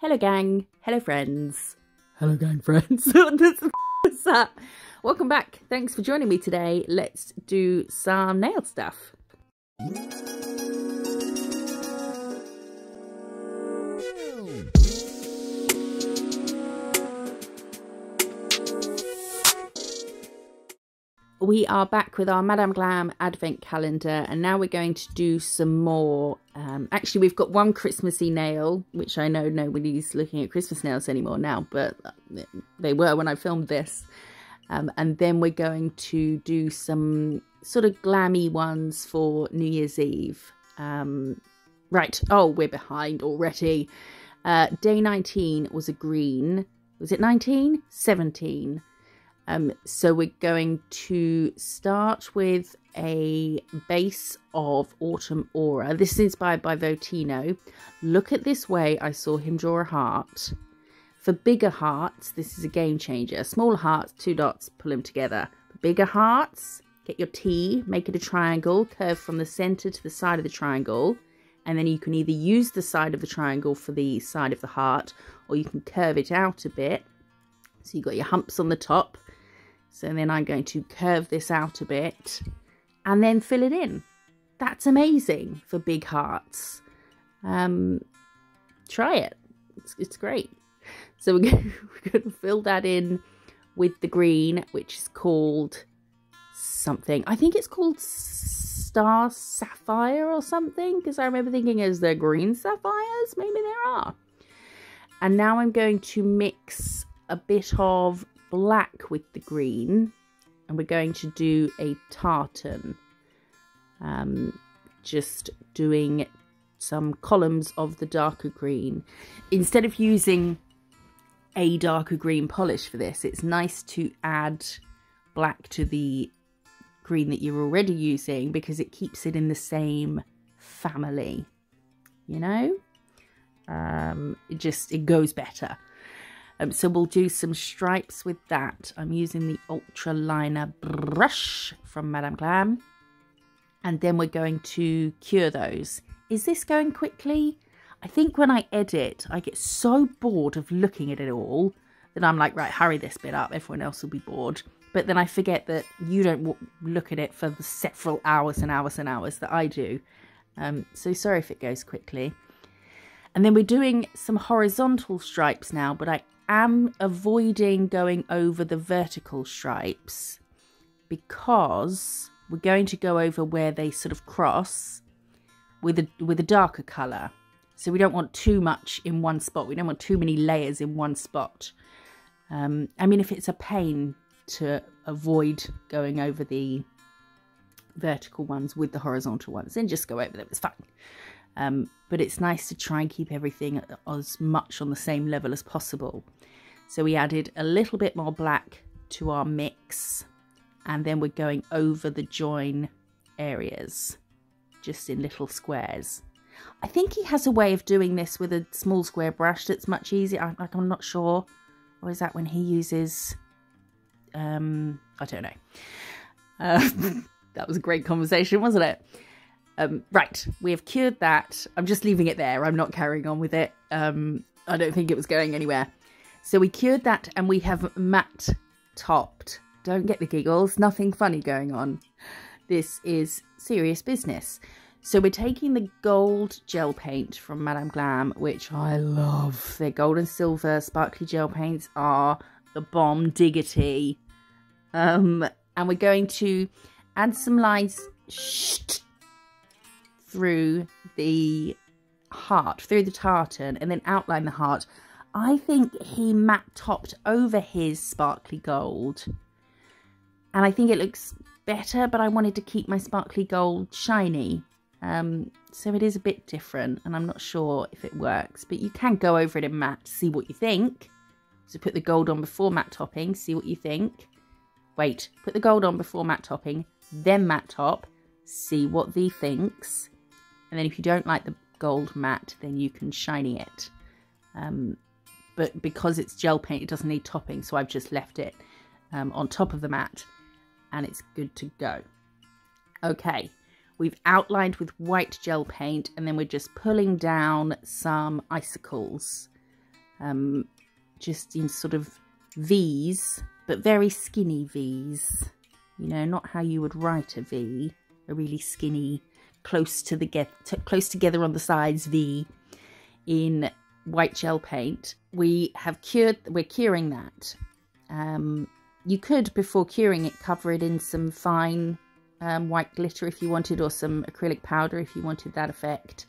Hello gang, hello friends. Hello gang friends. What the is that? Welcome back. Thanks for joining me today. Let's do some nail stuff. We are back with our Madame Glam advent calendar, and now we're going to do some more. Actually, we've got one Christmassy nail, which I know nobody's looking at Christmas nails anymore now, but they were when I filmed this. And then we're going to do some sort of glammy ones for New Year's Eve. Right, oh, we're behind already. Day 19 was a green. Was it 19? 17. So we're going to start with a base of Autumn Aura. This is inspired by Votino. Look at this way I saw him draw a heart. For bigger hearts, this is a game changer. Smaller hearts, 2 dots, pull them together. For bigger hearts, get your T, make it a triangle, curve from the center to the side of the triangle. And then you can either use the side of the triangle for the side of the heart, or you can curve it out a bit. So you've got your humps on the top. So then I'm going to curve this out a bit and then fill it in. That's amazing for big hearts. Try it. It's great. So we're going to fill that in with the green, which is called something. I think it's called Star Sapphire or something, because I remember thinking, is there green sapphires? Maybe there are. And now I'm going to mix a bit of black with the green, and we're going to do a tartan. Just doing some columns of the darker green. Instead of using a darker green polish for this, it's nice to add black to the green that you're already using, because it keeps it in the same family, you know. It goes better. So we'll do some stripes with that. I'm using the Ultra Liner brush from Madame Glam. And then we're going to cure those. Is this going quickly? I think when I edit, I get so bored of looking at it all that I'm like, right, hurry this bit up. Everyone else will be bored. But then I forget that you don't look at it for the several hours and hours and hours that I do. So sorry if it goes quickly. And then we're doing some horizontal stripes now, but I am avoiding going over the vertical stripes because we're going to go over where they sort of cross with a darker colour. So we don't want too much in one spot. We don't want too many layers in one spot. I mean, if it's a pain to avoid going over the vertical ones with the horizontal ones, then just go over them. It's fine. But it's nice to try and keep everything as much on the same level as possible. So we added a little bit more black to our mix, and then we're going over the join areas, just in little squares. I think he has a way of doing this with a small square brush that's much easier. I'm not sure. Or is that when he uses... I don't know. That was a great conversation, wasn't it? Right, we have cured that. I'm just leaving it there. I'm not carrying on with it. I don't think it was going anywhere. So we cured that, and we have matte topped. Don't get the giggles. Nothing funny going on. This is serious business. So we're taking the gold gel paint from Madame Glam, which I love. Their gold and silver sparkly gel paints are the bomb diggity. And we're going to add some lines through the heart, through the tartan, and then outline the heart. I think he matte topped over his sparkly gold, and I think it looks better, but I wanted to keep my sparkly gold shiny. So it is a bit different, and I'm not sure if it works, but you can go over it in matte to see what you think. So put the gold on before matte topping, see what you think. Wait, put the gold on before matte topping, then matte top, see what thee thinks. And then if you don't like the gold matte, then you can shiny it. But because it's gel paint, it doesn't need topping, so I've just left it on top of the matte, and it's good to go. Okay, we've outlined with white gel paint, and then we're just pulling down some icicles. just in sort of V's, but very skinny V's. You know, not how you would write a V, a really skinny, close together on the sides V in white gel paint. We're curing that. You could, before curing it, cover it in some fine white glitter if you wanted, or some acrylic powder if you wanted that effect.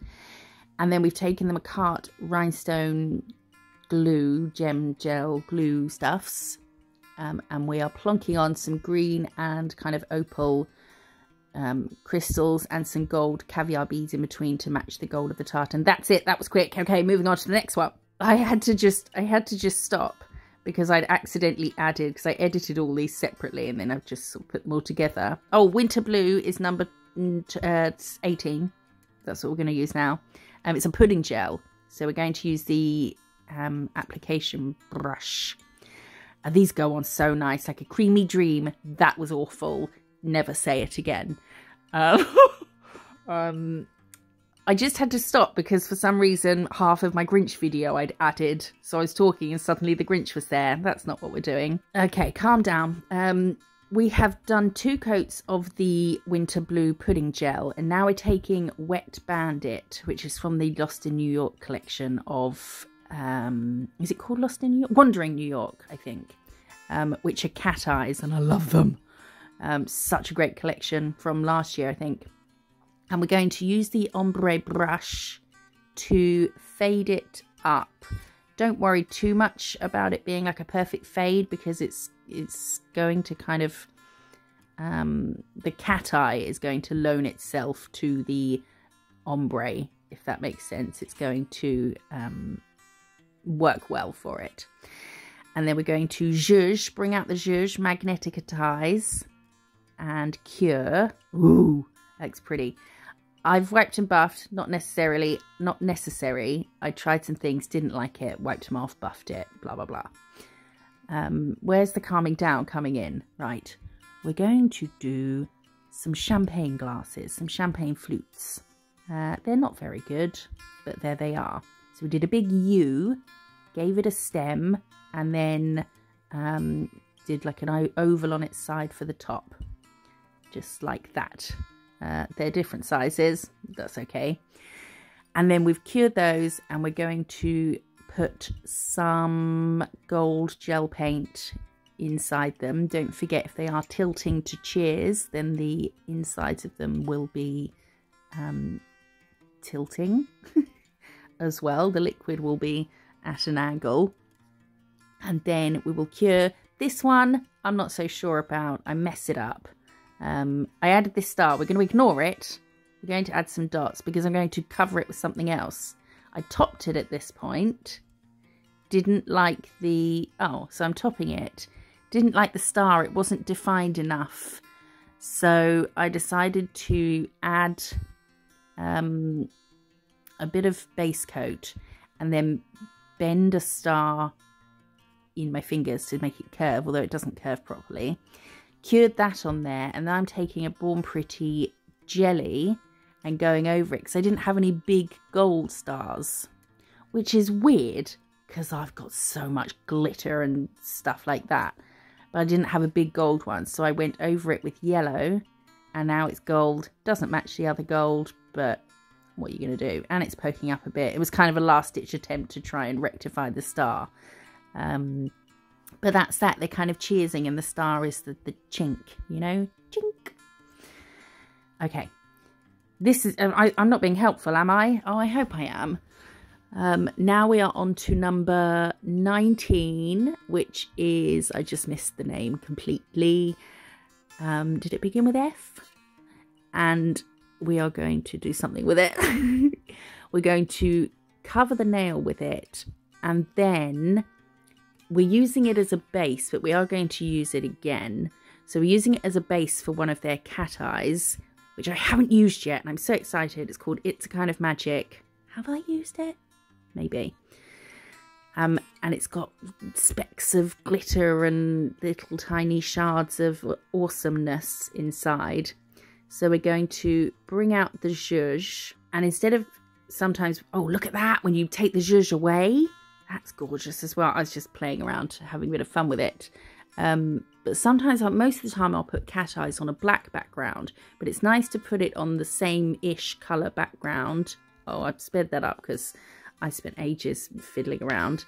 And then we've taken the McCart rhinestone glue, gem gel glue stuffs, and we are plonking on some green and kind of opal crystals and some gold caviar beads in between to match the gold of the tartan. That's it. That was quick. Okay, moving on to the next one. I had to just stop because I'd accidentally added, because I edited all these separately and then I've just sort of put them all together. Oh, winter blue is number 18. That's what we're going to use now. It's a pudding gel, so we're going to use the application brush. These go on so nice, like a creamy dream. That was awful. Never say it again. I just had to stop because for some reason half of my Grinch video I'd added. So I was talking and suddenly the Grinch was there. That's not what we're doing. Okay, calm down. We have done 2 coats of the winter blue pudding gel, and now we're taking Wet Bandit, which is from the Lost in New York collection of, is it called Lost in New York? Wandering New York, I think, which are Cateyes, and I love them. Such a great collection from last year, I think. And we're going to use the ombre brush to fade it up. Don't worry too much about it being like a perfect fade, because it's going to kind of, the Cateye is going to loan itself to the ombre, if that makes sense. It's going to work well for it. And then we're going to zhuzh, bring out the zhuzh Magnetic Ties and cure. Ooh, looks pretty. I've wiped and buffed, not necessary. I tried some things, didn't like it, wiped them off, buffed it, blah, blah, blah. Where's the calming down coming in? Right, we're going to do some champagne glasses, some champagne flutes. They're not very good, but there they are. So we did a big U, gave it a stem, and then did like an oval on its side for the top. Just like that. They're different sizes, that's okay. And then we've cured those, and we're going to put some gold gel paint inside them. Don't forget, if they are tilting to cheers, then the insides of them will be tilting as well. The liquid will be at an angle. And then we will cure. This one, I'm not so sure about. I mess it up. I added this star. We're going to ignore it. We're going to add some dots because I'm going to cover it with something else. I topped it at this point. Didn't like the... Oh, so I'm topping it. Didn't like the star. It wasn't defined enough. So I decided to add a bit of base coat and then bend a star in my fingers to make it curve, although it doesn't curve properly. Cured that on there, and then I'm taking a Born Pretty jelly and going over it because I didn't have any big gold stars, which is weird because I've got so much glitter and stuff like that, but I didn't have a big gold one, so I went over it with yellow, and now it's gold. Doesn't match the other gold, but what are you going to do? And it's poking up a bit. It was kind of a last-ditch attempt to try and rectify the star. But that's that. They're kind of cheersing, and the star is the chink, you know? Chink. Okay. This is... I'm not being helpful, am I? Oh, I hope I am. Now we are on to number 19, which is... I just missed the name completely. Did it begin with F? And we are going to do something with it. We're going to cover the nail with it, and then... We're using it as a base, but we are going to use it again. So we're using it as a base for one of their Cateyes, which I haven't used yet, and I'm so excited. It's called It's a Kind of Magic. Have I used it? Maybe. And it's got specks of glitter and little tiny shards of awesomeness inside. So we're going to bring out the zhuzh, and instead of sometimes, oh, look at that, when you take the zhuzh away, That's gorgeous as well. I was just playing around, having a bit of fun with it. But sometimes, most of the time, I'll put cat eyes on a black background. But it's nice to put it on the same-ish colour background. Oh, I've sped that up because I spent ages fiddling around.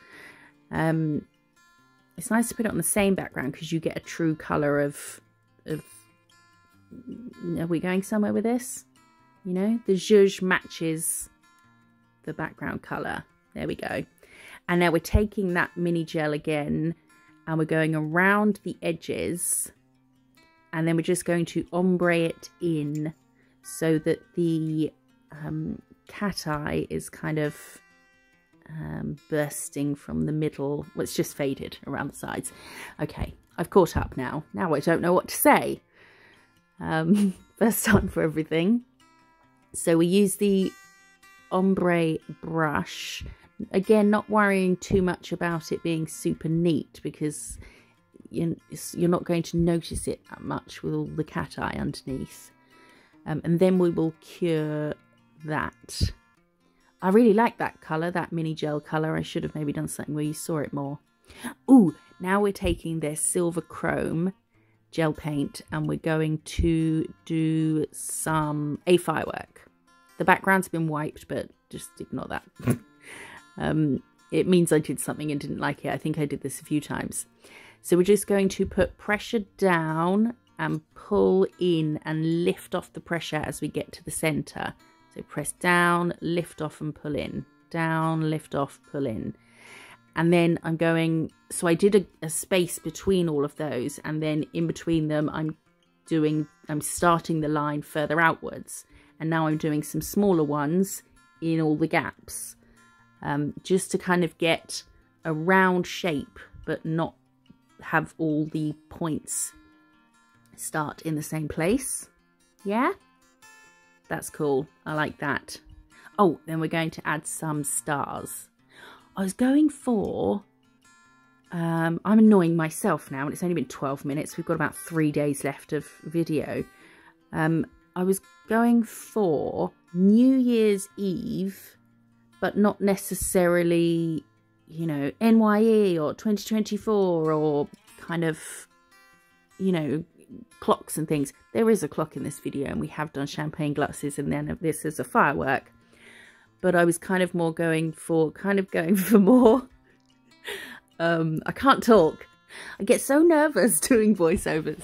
It's nice to put it on the same background because you get a true colour of... Are we going somewhere with this? You know, the zhuzh matches the background colour. There we go. And now we're taking that mini gel again and we're going around the edges, and then we're just going to ombre it in so that the cat eye is kind of bursting from the middle. Well, it's just faded around the sides. Okay, I've caught up now. Now I don't know what to say. First time for everything. So we use the ombre brush. Again, not worrying too much about it being super neat because you're not going to notice it that much with all the cat eye underneath. And then we will cure that. I really like that colour, that mini gel colour. I should have maybe done something where you saw it more. Ooh, now we're taking this silver chrome gel paint and we're going to do a firework. The background's been wiped, but just ignore that. It means I did something and didn't like it. I think I did this a few times. So we're just going to put pressure down and pull in and lift off the pressure as we get to the center. So press down, lift off and pull in. Down, lift off, pull in. And then I'm going, so I did a space between all of those, and then in between them I'm starting the line further outwards. And now I'm doing some smaller ones in all the gaps. Just to kind of get a round shape, but not have all the points start in the same place. Yeah? That's cool. I like that. Oh, then we're going to add some stars. I was going for... I'm annoying myself now, and it's only been 12 minutes. We've got about 3 days left of video. I was going for New Year's Eve... but not necessarily, you know, NYE or 2024 or kind of, you know, clocks and things. There is a clock in this video and we have done champagne glasses and then this is a firework. But I was kind of going for more. I can't talk. I get so nervous doing voiceovers.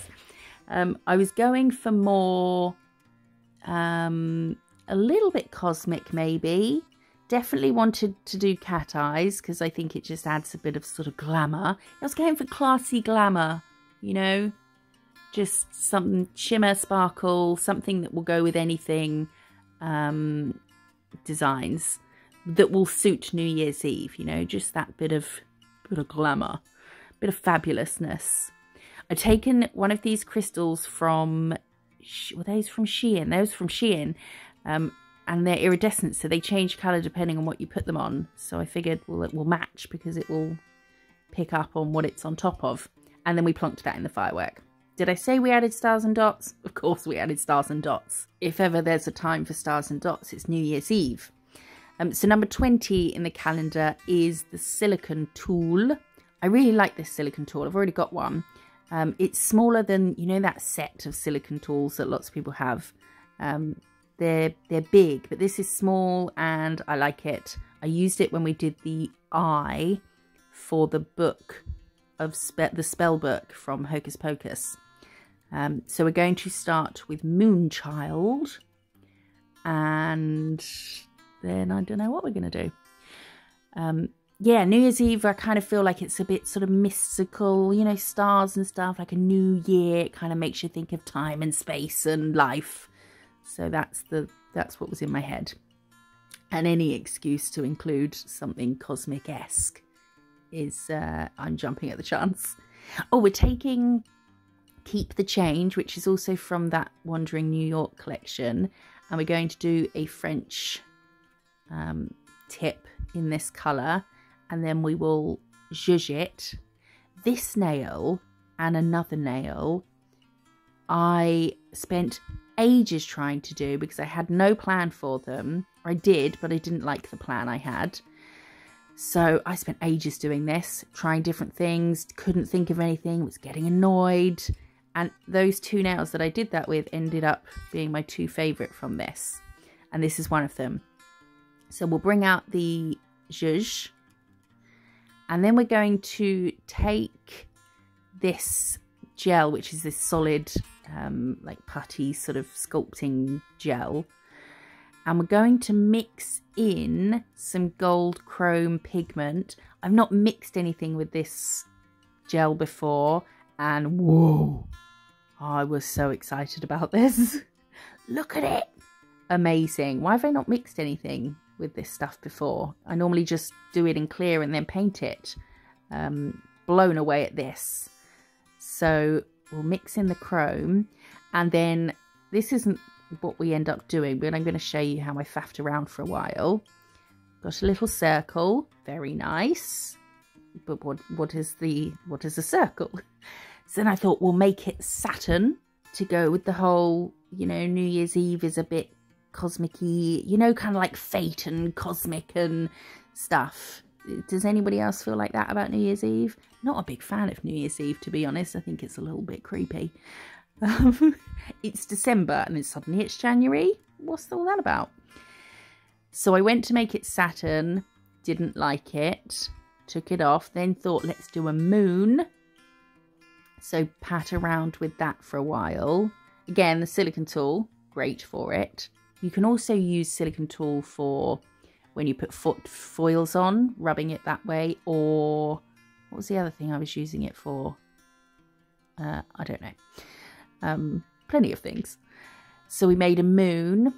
I was going for more, a little bit cosmic maybe. Definitely wanted to do cat eyes because I think it just adds a bit of sort of glamour. I was going for classy glamour, you know, just some shimmer, sparkle, something that will go with anything, designs that will suit New Year's Eve, you know, just that bit of glamour, bit of fabulousness. I've taken one of these crystals from, were those from Shein? Those from Shein. And they're iridescent, so they change colour depending on what you put them on. So I figured, well, it will match because it will pick up on what it's on top of. And then we plonked that in the firework. Did I say we added stars and dots? Of course we added stars and dots. If ever there's a time for stars and dots, it's New Year's Eve. So number 20 in the calendar is the silicone tool. I really like this silicone tool. I've already got one. It's smaller than, you know, that set of silicone tools that lots of people have. They're big, but this is small and I like it. I used it when we did the eye for the book of the spell book from Hocus Pocus. So we're going to start with Moonchild, and then I don't know what we're going to do. Yeah, New Year's Eve, I kind of feel like it's a bit sort of mystical, you know, stars and stuff, like a new year. It kind of makes you think of time and space and life. So that's what was in my head. And any excuse to include something cosmic-esque is, I'm jumping at the chance. Oh, we're taking Keep the Change, which is also from that Wandering New York collection. And we're going to do a French tip in this colour. And then we will zhuzh it. This nail and another nail, I spent ages trying to do because I had no plan for them. I did, but I didn't like the plan I had. So I spent ages doing this, trying different things, couldn't think of anything, was getting annoyed. And those 2 nails that I did that with ended up being my 2 favourite from this. And this is one of them. So we'll bring out the zhuzh. And then we're going to take this gel, which is this solid, like putty sort of sculpting gel. And we're going to mix in some gold chrome pigment. I've not mixed anything with this gel before. And whoa, I was so excited about this. Look at it. Amazing. Why have I not mixed anything with this stuff before? I normally just do it in clear and then paint it. Blown away at this. So we'll mix in the chrome, and then this isn't what we end up doing, but I'm going to show you how I faffed around for a while. Got a little circle, very nice. But what is a circle? So then I thought we'll make it Saturn to go with the whole, you know, New Year's Eve is a bit cosmic-y, you know, kind of like fate and cosmic and stuff. Does anybody else feel like that about New Year's Eve? Not a big fan of New Year's Eve, to be honest. I think it's a little bit creepy. It's December and then suddenly it's January. What's all that about? So I went to make it Saturn, didn't like it, took it off, then thought let's do a moon. So pat around with that for a while. Again, the silicone tool, great for it. You can also use silicone tool for when you put foils on, rubbing it that way, or what was the other thing I was using it for? I don't know. Plenty of things. So we made a moon.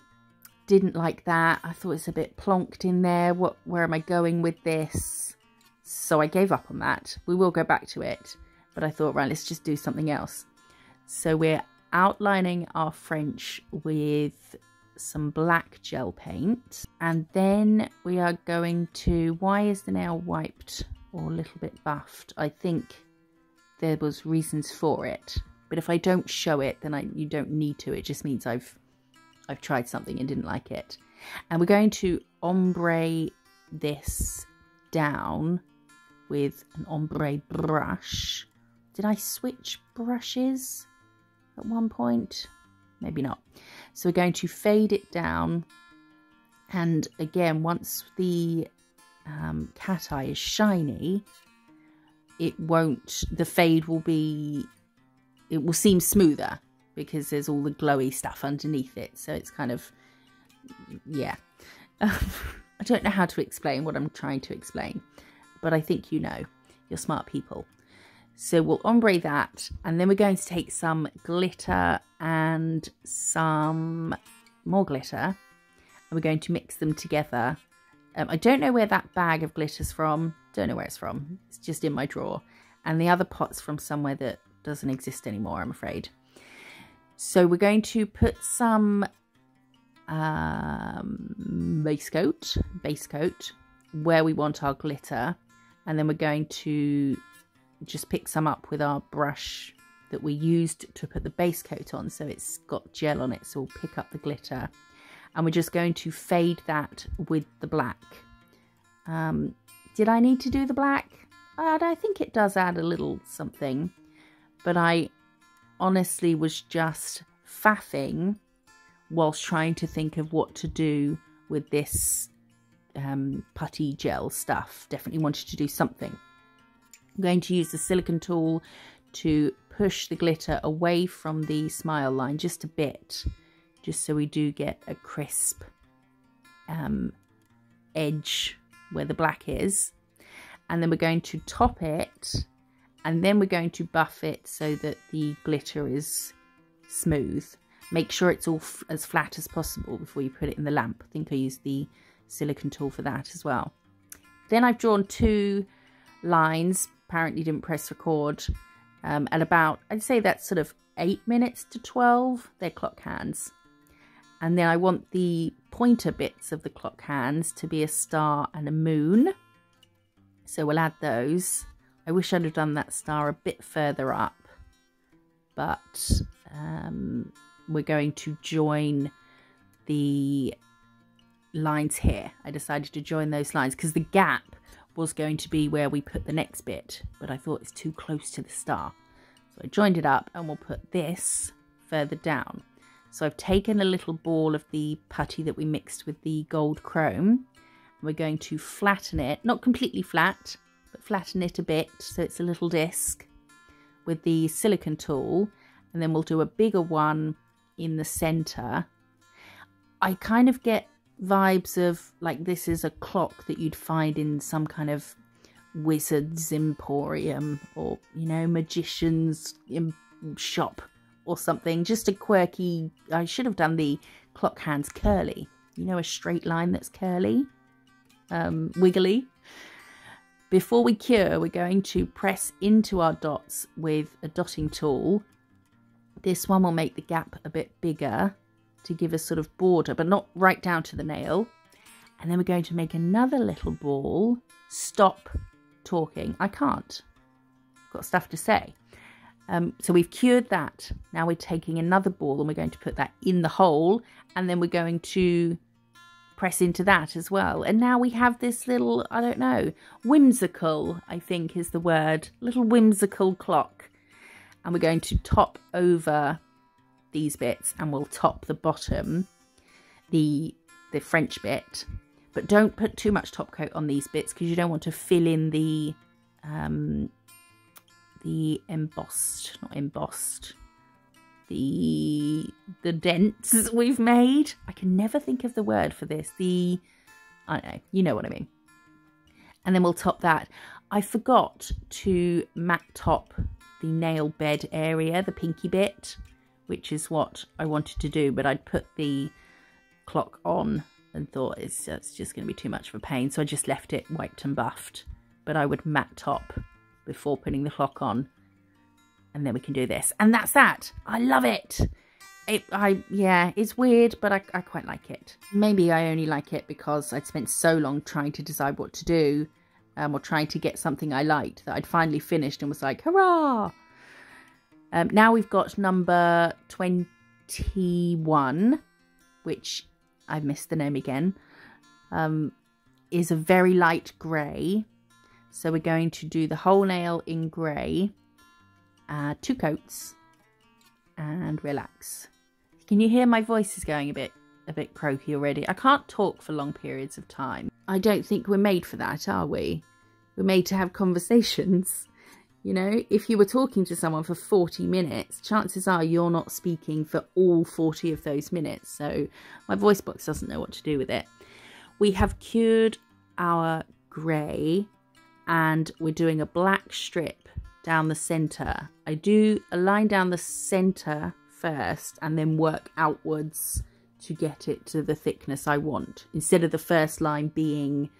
Didn't like that. I thought it's a bit plonked in there. Where am I going with this? So I gave up on that. We will go back to it. But I thought, right, let's just do something else. So we're outlining our French with some black gel paint. And then we are going to, why is the nail wiped or a little bit buffed? I think there was reasons for it. But if I don't show it, then you don't need to. It just means I've tried something and didn't like it. And we're going to ombre this down with an ombre brush. Did I switch brushes at one point? Maybe not. So we're going to fade it down. And again, once the Cateye is shiny, the fade will be, it will seem smoother because there's all the glowy stuff underneath it. So it's kind of, yeah. I don't know how to explain what I'm trying to explain, but I think you know, you're smart people. So we'll ombre that, and then we're going to take some glitter and some more glitter, and we're going to mix them together. I don't know where that bag of glitter's from. Don't know where it's from. It's just in my drawer. And the other pot's from somewhere that doesn't exist anymore, I'm afraid. So we're going to put some base coat where we want our glitter, and then we're going to just pick some up with our brush that we used to put the base coat on, so it's got gel on it, so we'll pick up the glitter, and we're just going to fade that with the black. Did I need to do the black? I think it does add a little something, but I honestly was just faffing whilst trying to think of what to do with this putty gel stuff. Definitely wanted to do something. I'm going to use the silicone tool to push the glitter away from the smile line just a bit, just so we do get a crisp edge where the black is. And then we're going to top it, and then we're going to buff it so that the glitter is smooth. Make sure it's all as flat as possible before you put it in the lamp. I think I used the silicone tool for that as well. Then I've drawn 2 lines, apparently didn't press record, at about, I'd say that's sort of 8 minutes to 12. They're clock hands. And then I want the pointer bits of the clock hands to be a star and a moon. So we'll add those. I wish I'd have done that star a bit further up, but we're going to join the lines here. I decided to join those lines because the gap was going to be where we put the next bit, but I thought it's too close to the star. So I joined it up, and we'll put this further down. So I've taken a little ball of the putty that we mixed with the gold chrome, and we're going to flatten it, not completely flat, but flatten it a bit so it's a little disc with the silicone tool, and then we'll do a bigger one in the center. I kind of get vibes of like this is a clock that you'd find in some kind of wizard's emporium, or, you know, magician's shop or something. Just a quirky, I should have done the clock hands curly, you know, a straight line that's curly, wiggly. Before we cure, we're going to press into our dots with a dotting tool. This one will make the gap a bit bigger to give a sort of border, but not right down to the nail. And then we're going to make another little ball. Stop talking. I can't. I've got stuff to say. So we've cured that. Now we're taking another ball and we're going to put that in the hole, and then we're going to press into that as well. And now we have this little, I don't know, whimsical, I think is the word, little whimsical clock. And we're going to top over these bits, and we'll top the bottom, the French bit. But don't put too much top coat on these bits because you don't want to fill in the embossed, not embossed, the dents we've made. I can never think of the word for this. I don't know, you know what I mean. And then we'll top that. I forgot to matte top the nail bed area, the pinky bit, which is what I wanted to do, but I'd put the clock on and thought it's just going to be too much of a pain, so I just left it wiped and buffed. But I would matte top before putting the clock on, and then we can do this. And that's that. I love it. Yeah, it's weird, but I quite like it. Maybe I only like it because I'd spent so long trying to decide what to do, or trying to get something I liked, that I'd finally finished and was like, hurrah! Now we've got number 21, which I missed the name again, is a very light grey. So we're going to do the whole nail in grey, 2 coats, and relax. Can you hear my voice is going a bit croaky already? I can't talk for long periods of time. I don't think we're made for that, are we? We're made to have conversations. You know, if you were talking to someone for 40 minutes, chances are you're not speaking for all 40 of those minutes. So my voice box doesn't know what to do with it. We have cured our grey, and we're doing a black strip down the centre. I do a line down the centre first and then work outwards to get it to the thickness I want, instead of the first line being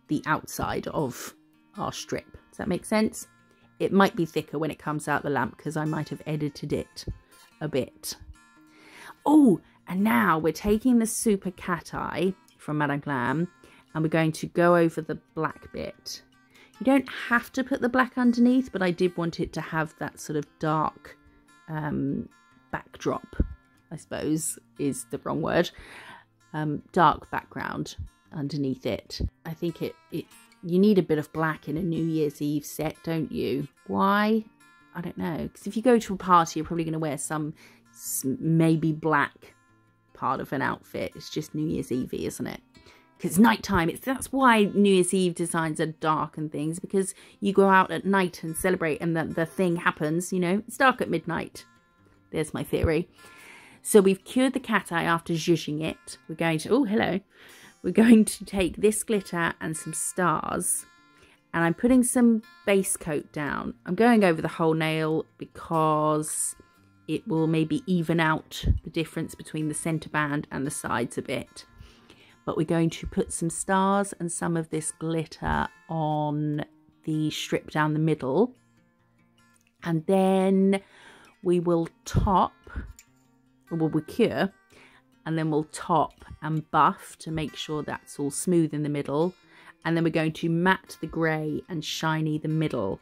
the outside of our strip. Does that make sense? It might be thicker when it comes out the lamp because I might have edited it a bit. Oh, and now we're taking the Super Cateye from Madame Glam, and we're going to go over the black bit. You don't have to put the black underneath, but I did want it to have that sort of dark backdrop, I suppose is the wrong word. Dark background underneath it. I think you need a bit of black in a New Year's Eve set, don't you? Why? I don't know. Because if you go to a party, you're probably going to wear some maybe black part of an outfit. It's just New Year's Eve, isn't it? Because it's nighttime. That's why New Year's Eve designs are dark and things. Because you go out at night and celebrate, and the thing happens, you know. It's dark at midnight. There's my theory. So we've cured the Cateye after zhuzhing it. We're going to... Oh, hello. We're going to take this glitter and some stars, and I'm putting some base coat down. I'm going over the whole nail because it will maybe even out the difference between the centre band and the sides a bit. But we're going to put some stars and some of this glitter on the strip down the middle, and then we will top, or we'll cure, and then we'll top and buff to make sure that's all smooth in the middle. And then we're going to matte the grey and shiny the middle.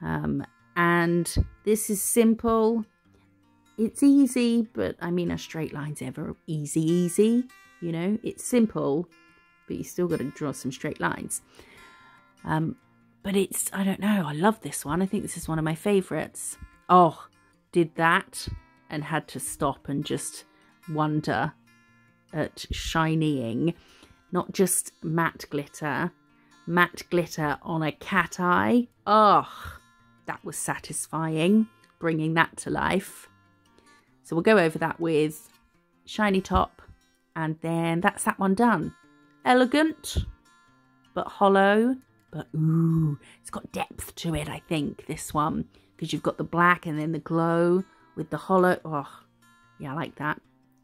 And this is simple. It's easy, but I mean, a straight line's ever easy, you know? It's simple, but you still got to draw some straight lines. But it's, I don't know, I love this one. I think this is one of my favourites. Oh, did that and had to stop and just wonder at shinying. Not just matte glitter on a cat eye. Oh, that was satisfying, bringing that to life. So we'll go over that with shiny top, and then that's that one done. Elegant, but hollow, but ooh, it's got depth to it, I think, this one, because you've got the black and then the glow with the hollow. Oh, yeah, I like that.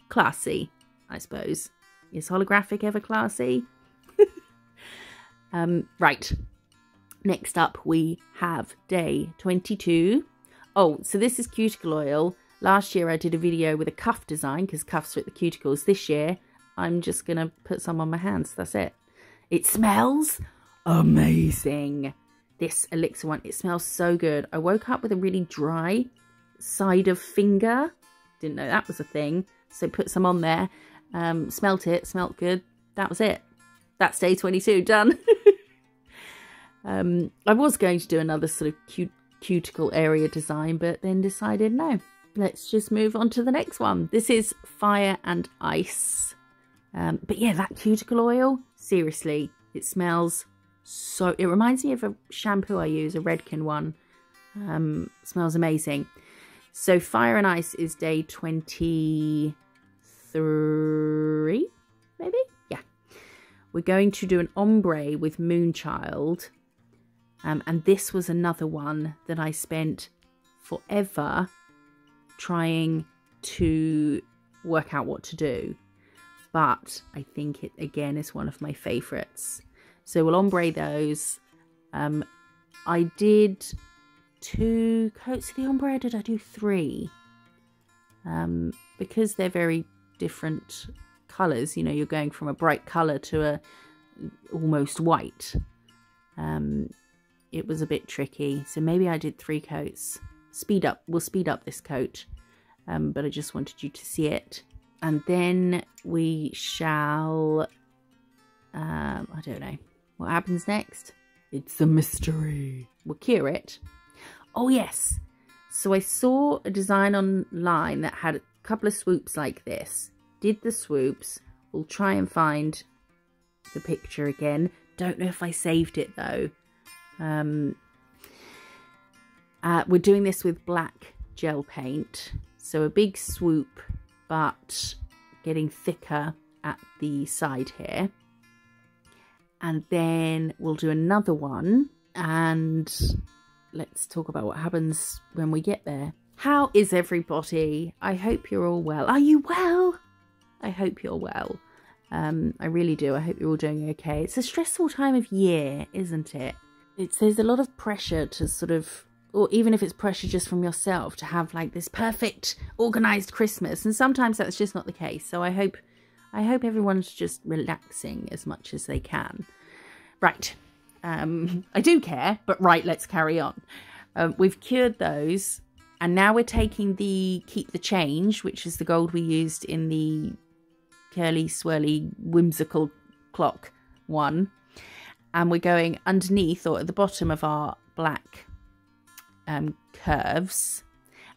Classy, I suppose. Is holographic ever classy? Right. Next up, we have day 22. Oh, so this is cuticle oil. Last year I did a video with a cuff design because cuffs fit the cuticles. This year, I'm just going to put some on my hands. That's it. It smells amazing. This elixir one, it smells so good. I woke up with a really dry side of finger. Didn't know that was a thing. So put some on there. Smelt it. Smelt good. That was it. That's day 22. Done. I was going to do another sort of cuticle area design, but then decided no. Let's just move on to the next one. This is Fire and Ice. But yeah, that cuticle oil, seriously, it smells so... It reminds me of a shampoo I use, a Redken one. Smells amazing. So Fire and Ice is day 23, maybe? Yeah. We're going to do an ombre with Moonchild. And this was another one that I spent forever trying to work out what to do. But I think it, again, is one of my favourites. So we'll ombre those. I did 2 coats of the ombre, or did I do 3? Because they're very different colours. You know, you're going from a bright colour to a almost white. It was a bit tricky, so maybe I did 3 coats. We'll speed up this coat, but I just wanted you to see it. And then we shall, I don't know, what happens next? It's a mystery. We'll cure it. Oh yes, so I saw a design online that had a couple of swoops like this. Did the swoops. We'll try and find the picture again. Don't know if I saved it though. We're doing this with black gel paint, so a big swoop but getting thicker at the side here, and then we'll do another one, and let's talk about what happens when we get there. How is everybody? I hope you're all well. Are you well? I hope you're well. I really do. I hope you're all doing okay. It's a stressful time of year, isn't it? There's a lot of pressure to sort of, or even if it's pressure just from yourself, to have like this perfect organised Christmas, and sometimes that's just not the case. So I hope everyone's just relaxing as much as they can. Right, I do care, but right, let's carry on. We've cured those, and now we're taking the Keep the Change, which is the gold we used in the curly, swirly, whimsical clock one. And we're going underneath or at the bottom of our black curves.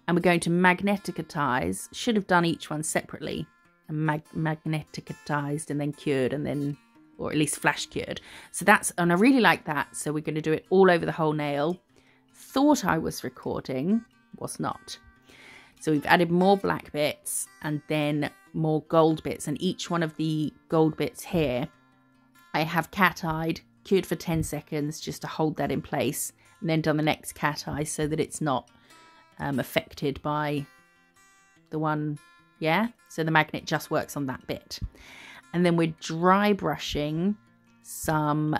And we're going to magneticatize. Should have done each one separately. And magneticatized and then cured and then, or at least flash cured. So that's, and I really like that. So we're going to do it all over the whole nail. Thought I was recording, was not. So we've added more black bits and then more gold bits. And each one of the gold bits here, I have cat-eyed, cured for 10 seconds just to hold that in place, and then done the next cat eye so that it's not affected by the one, yeah? So the magnet just works on that bit. And then we're dry brushing some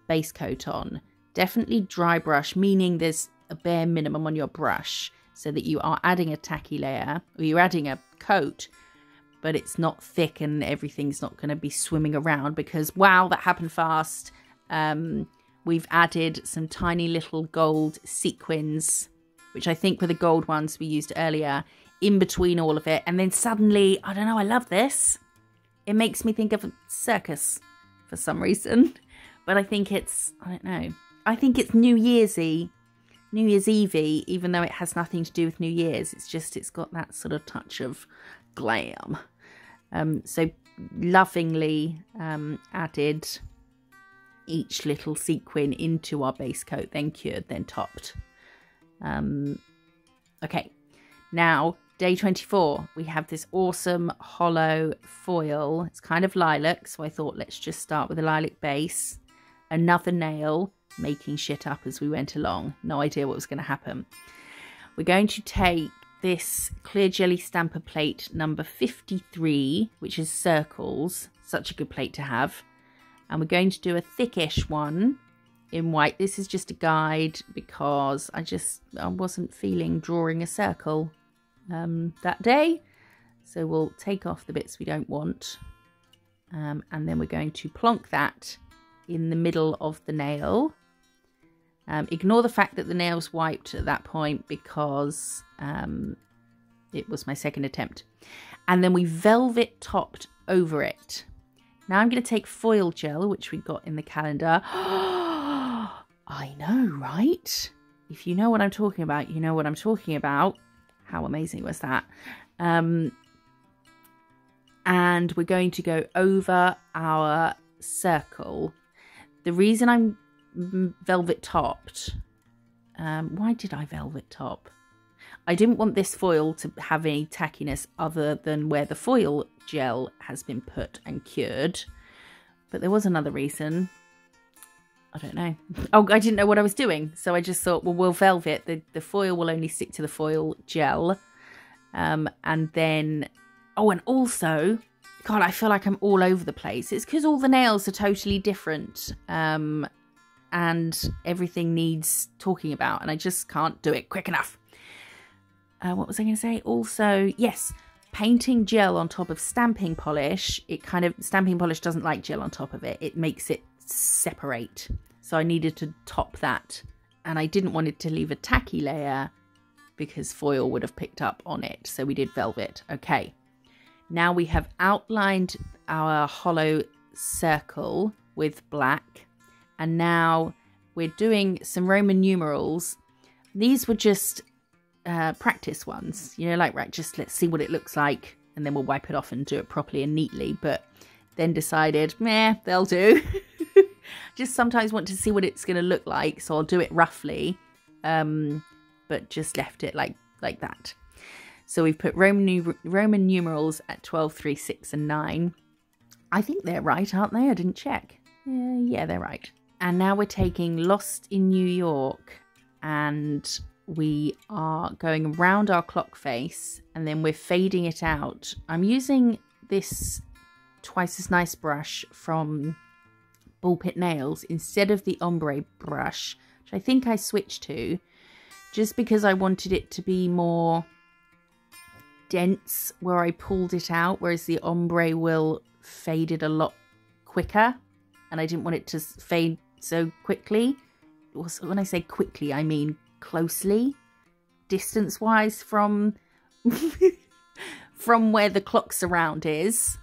base coat on. Definitely dry brush, meaning there's a bare minimum on your brush so that you are adding a tacky layer, or you're adding a coat, but it's not thick and everything's not going to be swimming around because, wow, that happened fast. We've added some tiny little gold sequins, which I think were the gold ones we used earlier, in between all of it. And then suddenly, I don't know, I love this. It makes me think of a circus for some reason. But I think it's, I don't know, I think it's New Year's Eve, even though it has nothing to do with New Year's. It's just, it's got that sort of touch of glam. So lovingly added each little sequin into our base coat, then cured, then topped. Okay, now day 24, we have this awesome hollow foil. It's kind of lilac, so I thought let's just start with a lilac base. Another nail, making shit up as we went along. No idea what was going to happen. We're going to take this clear jelly stamper plate number 53, which is circles. Such a good plate to have. And we're going to do a thickish one in white. This is just a guide because I wasn't feeling drawing a circle that day. So we'll take off the bits we don't want. And then we're going to plonk that in the middle of the nail. Ignore the fact that the nail's wiped at that point because it was my second attempt. And then we velvet topped over it. Now I'm going to take foil gel, which we got in the calendar. I know, right? If you know what I'm talking about, you know what I'm talking about. How amazing was that? And we're going to go over our circle. The reason I'm velvet topped, why did I velvet top? I didn't want this foil to have any tackiness other than where the foil gel has been put and cured. But there was another reason. I don't know. Oh, I didn't know what I was doing. So I just thought, well, we'll velvet. The foil will only stick to the foil gel. And then, oh, and also, God, I feel like I'm all over the place. It's because all the nails are totally different. And everything needs talking about. And I just can't do it quick enough. What was I going to say? Also, yes, painting gel on top of stamping polish. Stamping polish doesn't like gel on top of it. It makes it separate. So I needed to top that. And I didn't want it to leave a tacky layer because foil would have picked up on it. So we did velvet. Okay. Now we have outlined our hollow circle with black. And now we're doing some Roman numerals. These were just practice ones, you know, like, right, just let's see what it looks like and then we'll wipe it off and do it properly and neatly. But then decided, meh, they'll do. Just sometimes want to see what it's going to look like, so I'll do it roughly, but just left it like that. So we've put Roman numerals at 12, 3, 6 and 9. I think they're right, aren't they? I didn't check. Yeah, they're right. And now we're taking Lost in New York and we are going around our clock face and then we're fading it out. I'm using this Twice as Nice brush from Ball Pit Nails instead of the ombre brush, which I think I switched to, just because I wanted it to be more dense where I pulled it out, whereas the ombre will fade it a lot quicker and I didn't want it to fade so quickly. When I say quickly, I mean closely, distance-wise from from where the clock surround is.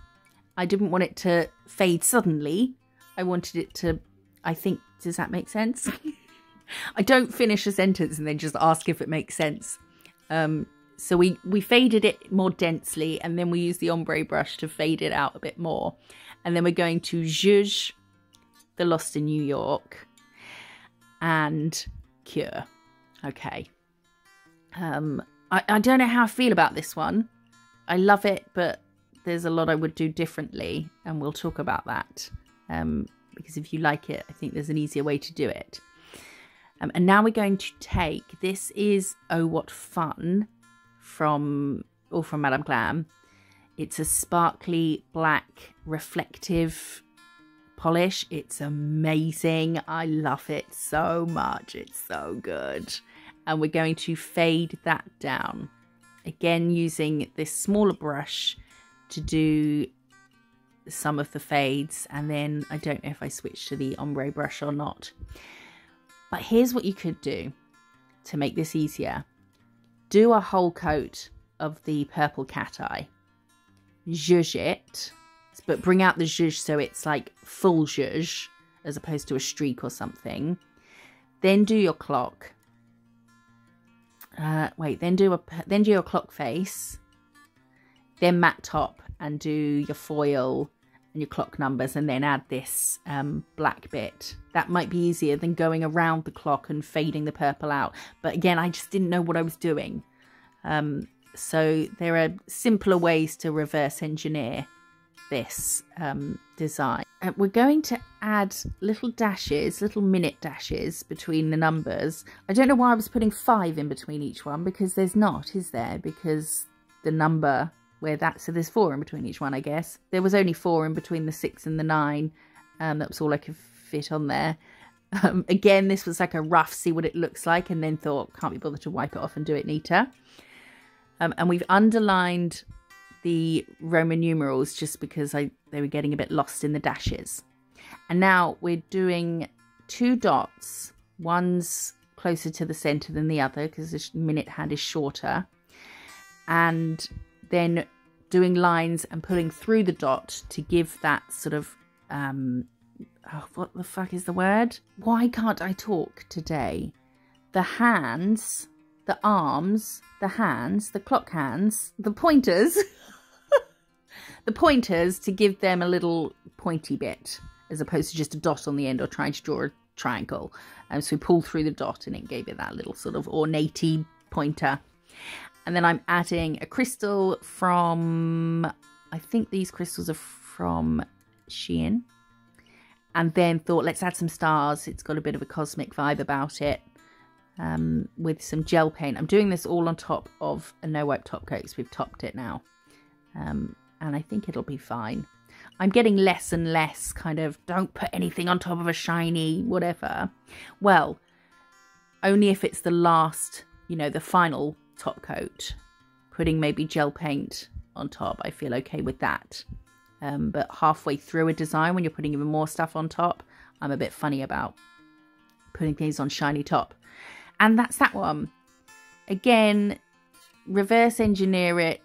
I didn't want it to fade suddenly. I wanted it to, I think, does that make sense? I don't finish a sentence and then just ask if it makes sense. So we faded it more densely and then we used the ombre brush to fade it out a bit more. And then we're going to zhuzh the Lost in New York and cure. Okay. I don't know how I feel about this one. I love it, but there's a lot I would do differently, and we'll talk about that. Because if you like it, I think there's an easier way to do it. And now we're going to take, this is Oh What Fun from Madame Glam. It's a sparkly black reflective polish. It's amazing. I love it so much. It's so good. And we're going to fade that down. Again, using this smaller brush to do some of the fades. And then I don't know if I switch to the ombre brush or not. But here's what you could do to make this easier. Do a whole coat of the purple Cateye. Zhuzh it. But bring out the zhuzh so it's like full zhuzh as opposed to a streak or something. then do your clock. Then do your clock face, then matte top and do your foil and your clock numbers, and then add this black bit. That might be easier than going around the clock and fading the purple out. But again, I just didn't know what I was doing. So there are simpler ways to reverse engineer this design. We're going to add little dashes, little minute dashes between the numbers. I don't know why I was putting 5 in between each one, because there's not, is there? Because the number where that, so there's 4 in between each one, I guess. There was only 4 in between the 6 and the 9. That was all I could fit on there. Again, this was like a rough, see what it looks like, and then thought, can't be bothered to wipe it off and do it neater. And we've underlined the Roman numerals just because they were getting a bit lost in the dashes. And now we're doing 2 dots. One's closer to the centre than the other because the minute hand is shorter. And then doing lines and pulling through the dot to give that sort of, what the fuck is the word? Why can't I talk today? The hands, the arms, the hands, the clock hands, the pointers, the pointers, to give them a little pointy bit as opposed to just a dot on the end or trying to draw a triangle. So we pulled through the dot and it gave it that little sort of ornate pointer. And then I'm adding a crystal from, I think these crystals are from Shein. And then thought, let's add some stars. It's got a bit of a cosmic vibe about it. With some gel paint. I'm doing this all on top of a no wipe top coat because we've topped it now. And I think it'll be fine. I'm getting less and less kind of, don't put anything on top of a shiny whatever. Well, only if it's the last, you know, the final top coat. Putting maybe gel paint on top, I feel okay with that. But halfway through a design, when you're putting even more stuff on top, I'm a bit funny about putting things on shiny top. And that's that one. Again, reverse engineer it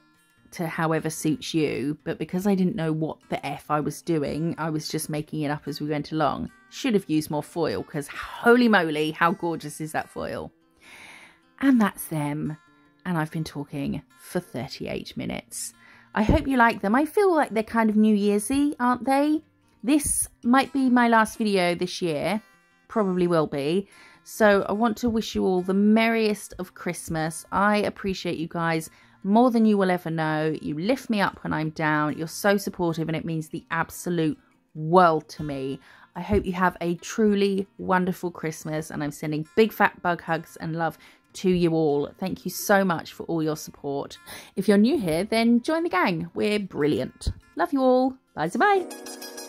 to however suits you. But because I didn't know what the F I was doing, I was just making it up as we went along. Should have used more foil because holy moly, how gorgeous is that foil? And that's them. And I've been talking for 38 minutes. I hope you like them. I feel like they're kind of New Year's-y, aren't they? This might be my last video this year. Probably will be. So I want to wish you all the merriest of Christmas. I appreciate you guys more than you will ever know. You lift me up when I'm down. You're so supportive and it means the absolute world to me. I hope you have a truly wonderful Christmas and I'm sending big fat bug hugs and love to you all. Thank you so much for all your support. If you're new here, then join the gang. We're brilliant. Love you all. Bye-bye.